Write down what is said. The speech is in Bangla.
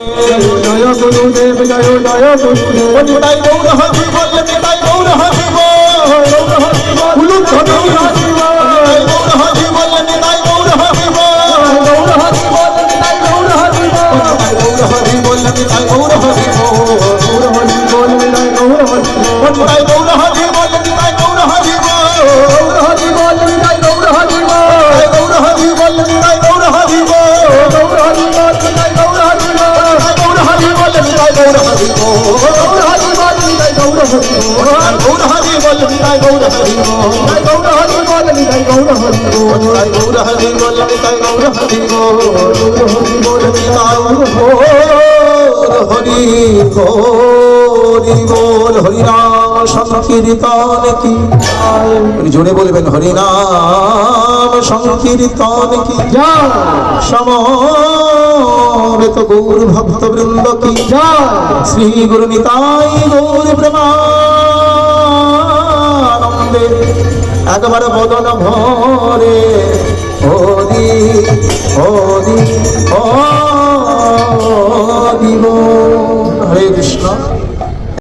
জয় গুরুদেব জয় জয় গুরুদেব নিতাই গৌর হরি বল নিতাই গৌর হরি বল উলুক ধরি হরি বল নিতাই গৌর হরি বল নিতাই গৌর হরি বল গৌর হরি বল নিতাই গৌর হরি বল নিতাই গৌর হরি বল নিতাই গৌর হরি বল গৌর হরি বল নিতাই গৌর হরি বল নিতাই গৌর হরি বল নিতাই গৌর হরি বল গৌর হরি বল নিতাই গৌর হরি বল গৌর হরি বল নিতাই গৌর হরি বল গৌর হরি বল নিতাই গৌর হরি বল গৌর হরি বল নিতাই গৌর হরি বল গৌর হরি বল নিতাই গৌর হরি বল গৌর হরি বল নিতাই গৌর হরি বল নিতাই গৌর হরি বল নিতাই গৌর হরি বল নিতাই গৌর হরি বল নিতাই গৌর হরি বল গৌর হরি বল নিতাই হরি বল হরি নাম সংকীর্তন কি জোরে বলবেন হরি নাম সংকীর্তন কি জয় সমবেত গৌর ভক্ত বৃন্দ কি জয় শ্রী গুরু নিতাই গৌর প্রেমানন্দে একবার বদন ভরে হরি হরি